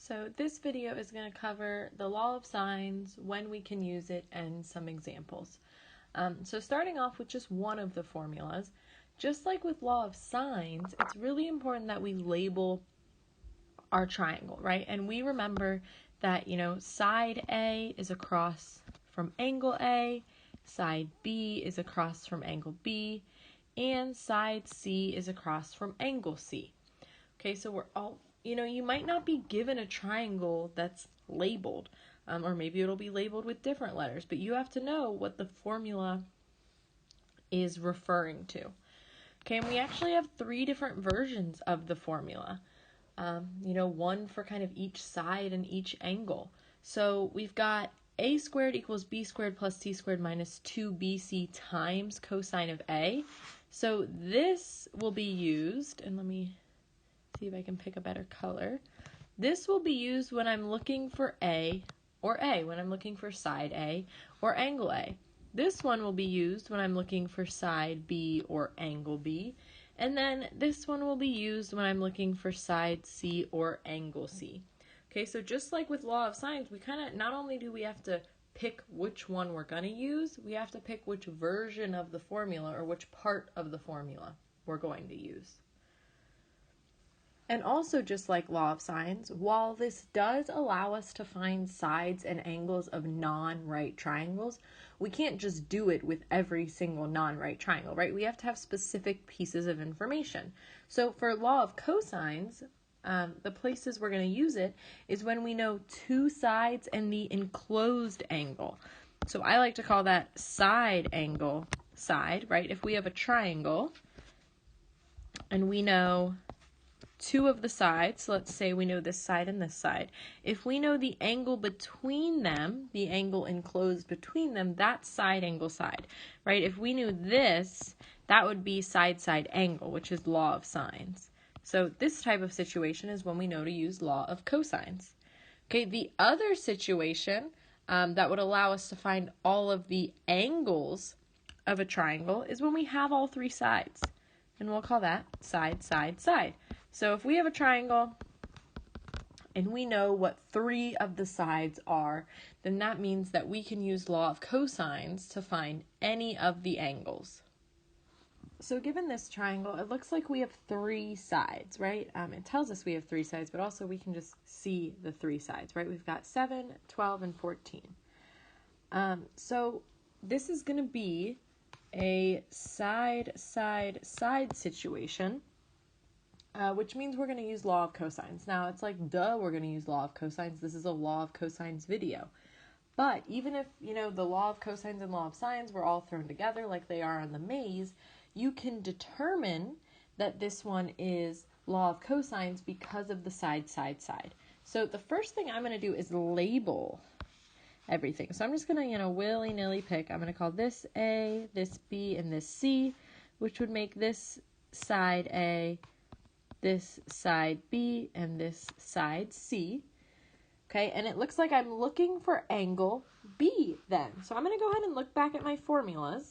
So this video is going to cover the law of sines, when we can use it, and some examples. So starting off with just one of the formulas, just like with law of sines, it's really important that we label our triangle, right? And we remember that, side A is across from angle A, side B is across from angle B, and side C is across from angle C. Okay, so we're all, you might not be given a triangle that's labeled, or maybe it'll be labeled with different letters, but you have to know what the formula is referring to. Okay, and we actually have 3 different versions of the formula. One for kind of each side and each angle. So we've got a squared equals b squared plus c squared minus 2bc times cosine of a. So this will be used, and let me see if I can pick a better color. This will be used when I'm looking for A, when I'm looking for side A or angle A. This one will be used when I'm looking for side B or angle B. And then this one will be used when I'm looking for side C or angle C. Okay, so just like with law of sines, we kind of, not only do we have to pick which one we're going to use, we have to pick which version of the formula or which part of the formula we're going to use. And also, just like law of sines, while this does allow us to find sides and angles of non-right triangles, we can't just do it with every single non-right triangle, right? We have to have specific pieces of information. So for law of cosines, the places we're going to use it is when we know 2 sides and the enclosed angle. So I like to call that side angle side, right? If we have a triangle and we know 2 of the sides, so let's say we know this side and this side. If we know the angle between them, the angle enclosed between them, that's side angle side, right? If we knew this, that would be side angle, which is law of sines. So this type of situation is when we know to use law of cosines. Okay, the other situation that would allow us to find all of the angles of a triangle is when we have all 3 sides. And we'll call that side, side, side. So if we have a triangle and we know what 3 of the sides are, then that means that we can use law of cosines to find any of the angles. So given this triangle, it looks like we have 3 sides, right? It tells us we have 3 sides, but also we can just see the 3 sides, right? We've got 7, 12, and 14. So this is going to be a side, side, side situation, which means we're going to use law of cosines. Now, it's like, duh, we're going to use law of cosines. This is a law of cosines video. But even if, the law of cosines and law of sines were all thrown together like they are on the maze, you can determine that this one is law of cosines because of the side, side, side. So the first thing I'm going to do is label everything. So I'm just going to, willy-nilly pick. I'm going to call this A, this B, and this C, which would make this side A, this side B, and this side C. Okay, and it looks like I'm looking for angle B then. So I'm going to go ahead and look back at my formulas,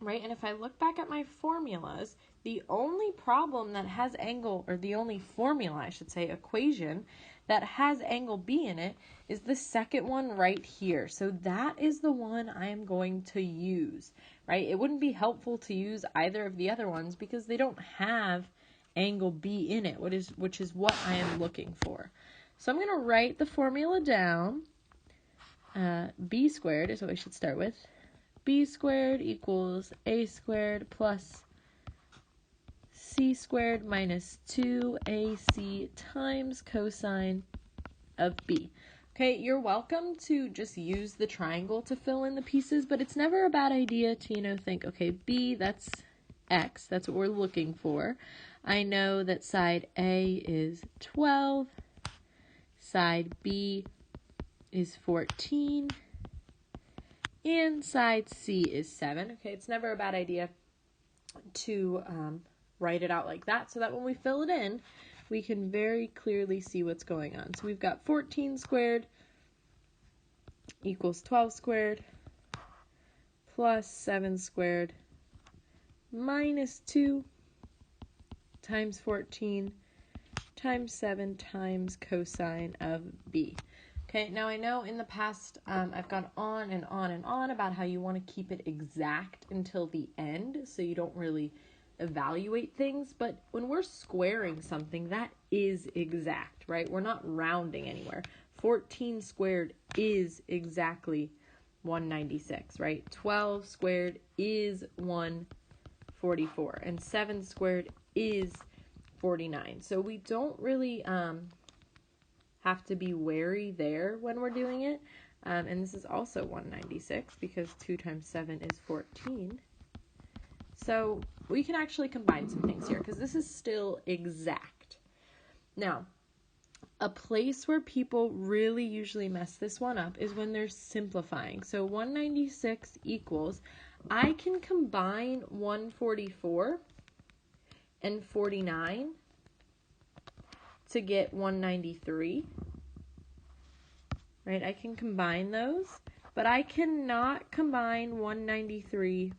right? And if I look back at my formulas, the only problem that has angle, or the only formula, I should say, equation that has angle B in it is the second one right here. So that is the one I am going to use, right? It wouldn't be helpful to use either of the other ones because they don't have angle B in it, which is what I am looking for. So I'm going to write the formula down. B squared is what we should start with. B squared equals A squared plus C squared minus 2AC times cosine of B. Okay, you're welcome to just use the triangle to fill in the pieces, but it's never a bad idea to, think, okay, B, that's X, that's what we're looking for. I know that side A is 12, side B is 14, and side C is 7. Okay, it's never a bad idea to write it out like that so that when we fill it in, we can very clearly see what's going on. So we've got 14 squared equals 12 squared plus 7 squared minus 2 times 14 times 7 times cosine of b. Okay, now I know in the past I've gone on and on and on about how you want to keep it exact until the end so you don't really evaluate things, but when we're squaring something, that is exact, right? We're not rounding anywhere. 14 squared is exactly 196, right? 12 squared is 144, and 7 squared is 49. So we don't really have to be wary there when we're doing it. And this is also 196 because 2 times 7 is 14. So we can actually combine some things here because this is still exact. Now, a place where people really usually mess this one up is when they're simplifying. So 196 equals, I can combine 144 and 49 to get 193. Right? I can combine those, but I cannot combine 193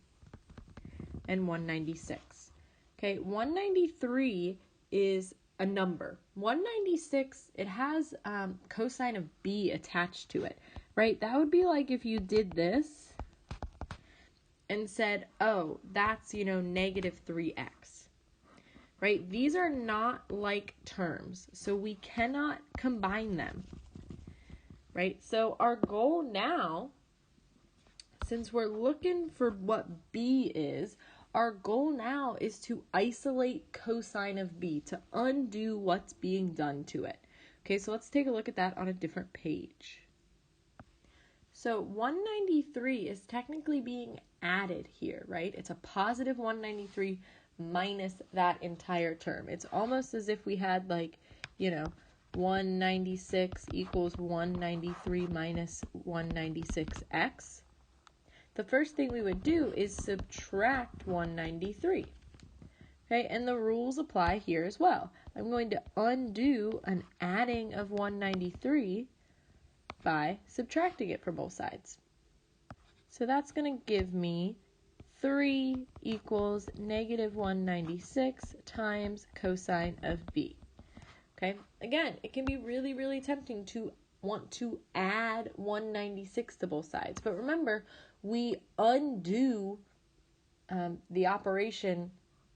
and 196. Okay, 193 is a number. 196, it has cosine of b attached to it, right? That would be like if you did this and said, oh, that's, negative 3x, right? These are not like terms, so we cannot combine them, right? So our goal now, since we're looking for what b is, our goal now is to isolate cosine of b, to undo what's being done to it. Okay, so let's take a look at that on a different page. So 193 is technically being added here, right? It's a positive 193 minus that entire term. It's almost as if we had 196 equals 193 minus 196x. The first thing we would do is subtract 193. Okay, and the rules apply here as well. I'm going to undo an adding of 193 by subtracting it from both sides. So that's going to give me 3 equals negative 196 times cosine of b. Okay, again, it can be really, really tempting to want to add 196 to both sides. But remember, we undo the operation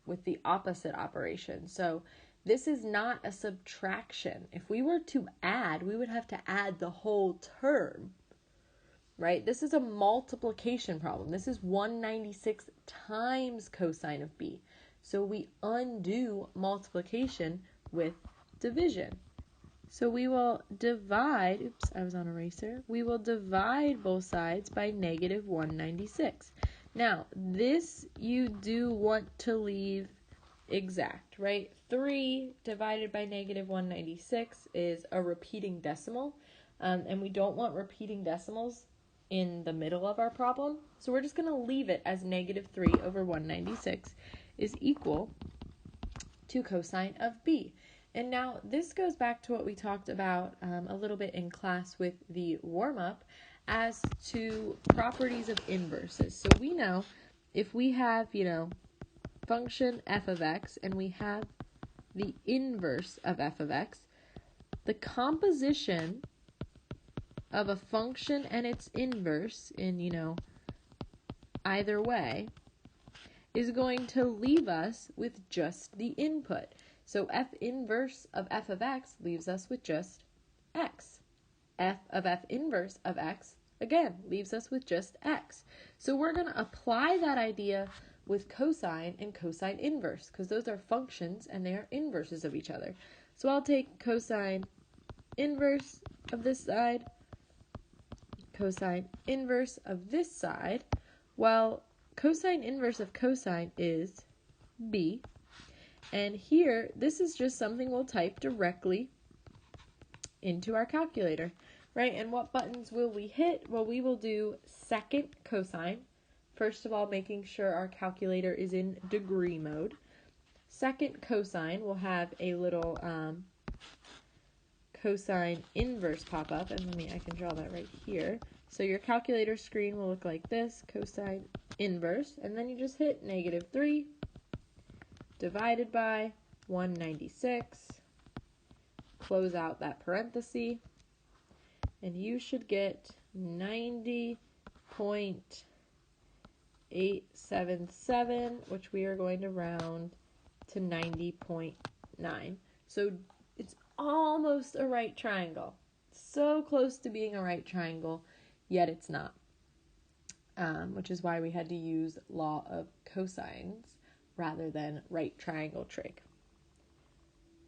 with the opposite operation. So this is not a subtraction. If we were to add, we would have to add the whole term, right? This is a multiplication problem. This is 196 times cosine of b. So we undo multiplication with division. So we will divide, oops, I was on eraser. We will divide both sides by negative 196. Now, this you do want to leave exact, right? 3 divided by negative 196 is a repeating decimal, and we don't want repeating decimals in the middle of our problem. So we're just going to leave it as negative 3 over 196 is equal to cosine of b. And now this goes back to what we talked about a little bit in class with the warm-up as to properties of inverses. So we know if we have, function f of x and we have the inverse of f of x, the composition of a function and its inverse in, either way is going to leave us with just the input. So f inverse of f of x leaves us with just x. F of f inverse of x, again, leaves us with just x. So we're going to apply that idea with cosine and cosine inverse, because those are functions and they are inverses of each other. So I'll take cosine inverse of this side, cosine inverse of this side. Well, cosine inverse of cosine is b. And here, this is just something we'll type directly into our calculator, right? And what buttons will we hit? Well, we will do second cosine. First of all, making sure our calculator is in degree mode. Second cosine will have a little cosine inverse pop up, and I can draw that right here. So your calculator screen will look like this, cosine inverse, and then you just hit negative 3 divided by 196 close out that parenthesis, and you should get 90.877, which we are going to round to 90.9. So it's almost a right triangle. So close to being a right triangle, yet it's not. Which is why we had to use law of cosines rather than right triangle trig.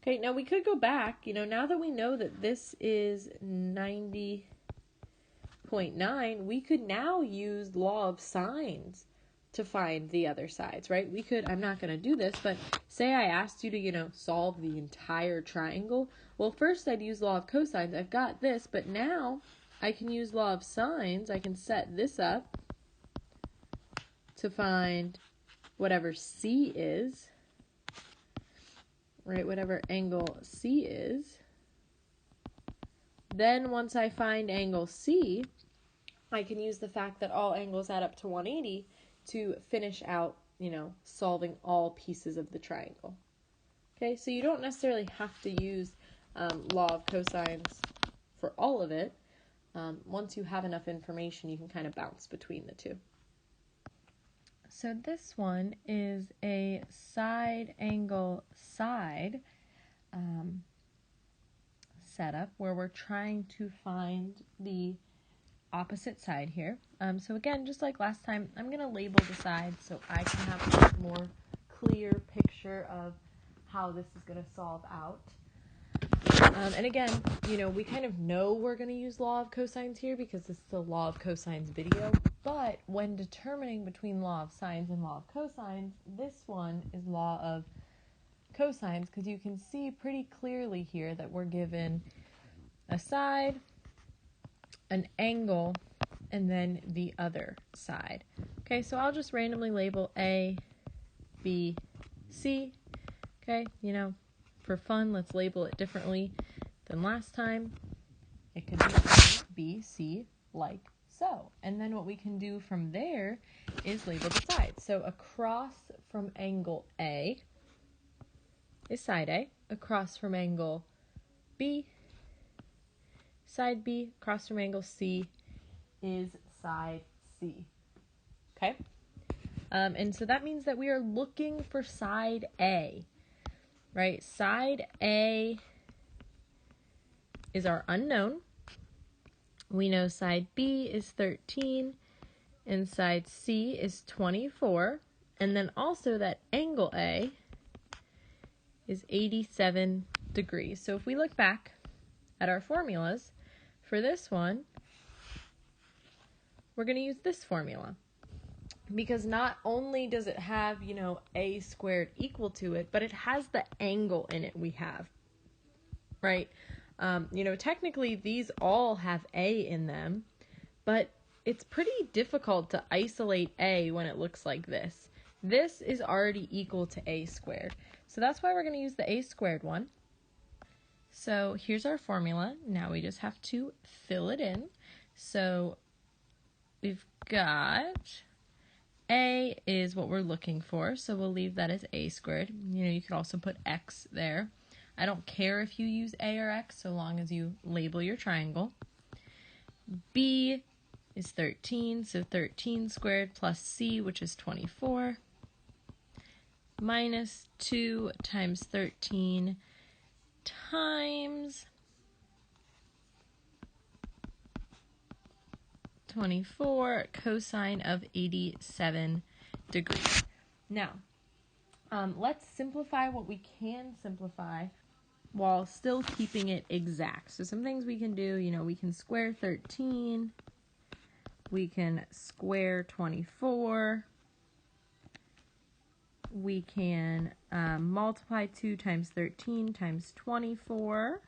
Okay, now we could go back, now that we know that this is 90.9, we could now use law of sines to find the other sides, right? We could, I'm not going to do this, but say I asked you to, solve the entire triangle. Well, first I'd use law of cosines. I've got this, but now I can use law of sines. I can set this up to find whatever C is, right? Whatever angle C is. Then once I find angle C, I can use the fact that all angles add up to 180 to finish out, solving all pieces of the triangle. Okay, so you don't necessarily have to use law of cosines for all of it. Once you have enough information, you can kind of bounce between the two. So this one is a side angle side setup where we're trying to find the opposite side here. So again, just like last time, I'm going to label the sides so I can have a more clear picture of how this is going to solve out. And again, we kind of know we're going to use law of cosines here because this is a law of cosines video. But when determining between law of sines and law of cosines, this one is law of cosines because you can see pretty clearly here that we're given a side, an angle, and then the other side. Okay, so I'll just randomly label A, B, C. Okay, for fun, let's label it differently than last time. It could be A, B, C, like so. And then what we can do from there is label the sides. So across from angle A is side A. Across from angle B, side B. Across from angle C is side C. Okay? And so that means that we are looking for side A. Right? Side A is our unknown. We know side B is 13 and side C is 24. And then also that angle A is 87 degrees. So if we look back at our formulas for this one, we're going to use this formula. Because not only does it have, a squared equal to it, but it has the angle in it we have, right? Technically these all have a in them, but it's pretty difficult to isolate a when it looks like this. This is already equal to a squared. So that's why we're going to use the a squared one. So here's our formula. Now we just have to fill it in. So we've got... A is what we're looking for, so we'll leave that as a squared. You could also put x there. I don't care if you use a or x so long as you label your triangle. B is 13, so 13 squared plus c, which is 24, minus 2 times 13 times 24 cosine of 87 degrees. Now, let's simplify what we can simplify while still keeping it exact. So some things we can do, we can square 13, we can square 24, we can multiply 2 times 13 times 24,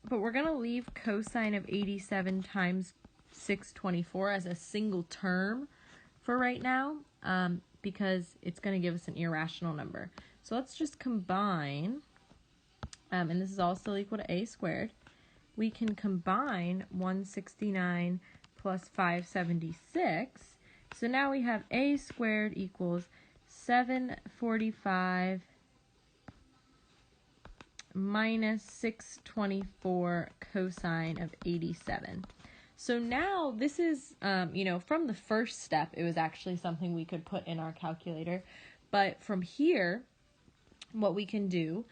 but we're going to leave cosine of 87 times 624 as a single term for right now because it's going to give us an irrational number. So let's just combine, and this is all still equal to a squared. We can combine 169 plus 576. So now we have a squared equals 745 minus 624 cosine of 87. So now this is, from the first step, it was actually something we could put in our calculator. But from here, what we can do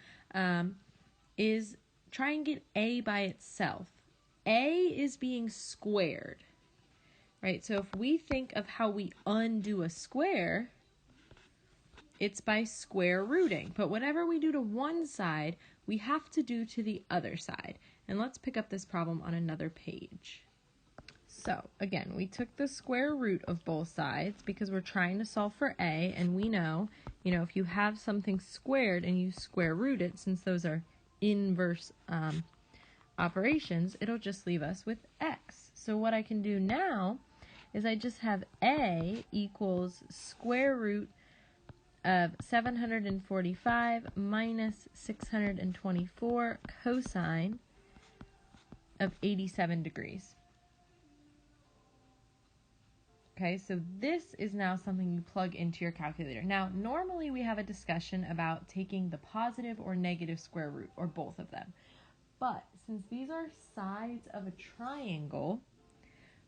is try and get a by itself. A is being squared, right? So if we think of how we undo a square, it's by square rooting. But whatever we do to one side, we have to do to the other side. And let's pick up this problem on another page. So again, we took the square root of both sides because we're trying to solve for a, and we know, if you have something squared and you square root it, since those are inverse operations, it'll just leave us with x. So what I can do now is I just have a equals square root of 745 minus 624 cosine of 87 degrees. Okay, so this is now something you plug into your calculator. Now, normally we have a discussion about taking the positive or negative square root, or both of them. But since these are sides of a triangle,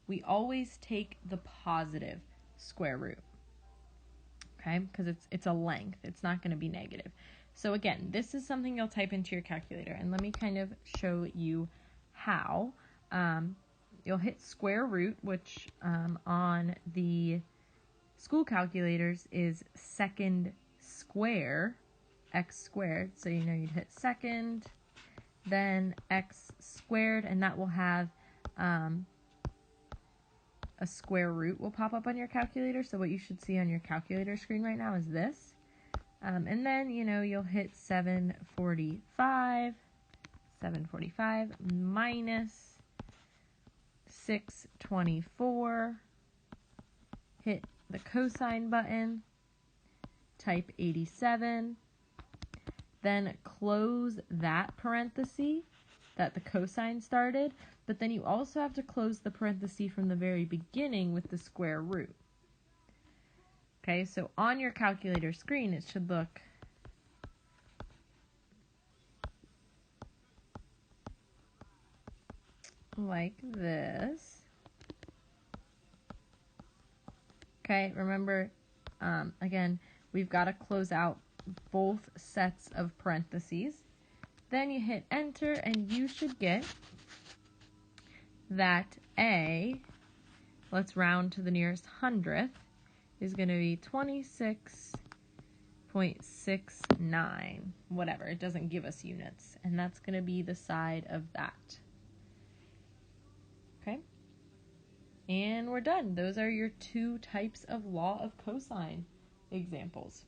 we always take the positive square root. Okay, because it's a length. It's not going to be negative. So again, this is something you'll type into your calculator. And let me kind of show you how. You'll hit square root, which on the school calculators is second square, x squared. So you'd hit second, then x squared, and that will have a square root will pop up on your calculator. So what you should see on your calculator screen right now is this. And then, you'll hit 745 minus 624, hit the cosine button, type 87, then close that parenthesis that the cosine started, but then you also have to close the parenthesis from the very beginning with the square root. Okay, so on your calculator screen, it should look like this. Okay, remember, again, we've got to close out both sets of parentheses. Then you hit enter, and you should get that a, let's round to the nearest hundredth, is going to be 26.69, whatever. It doesn't give us units, and that's going to be the side of that. Okay? And we're done. Those are your two types of law of cosine examples.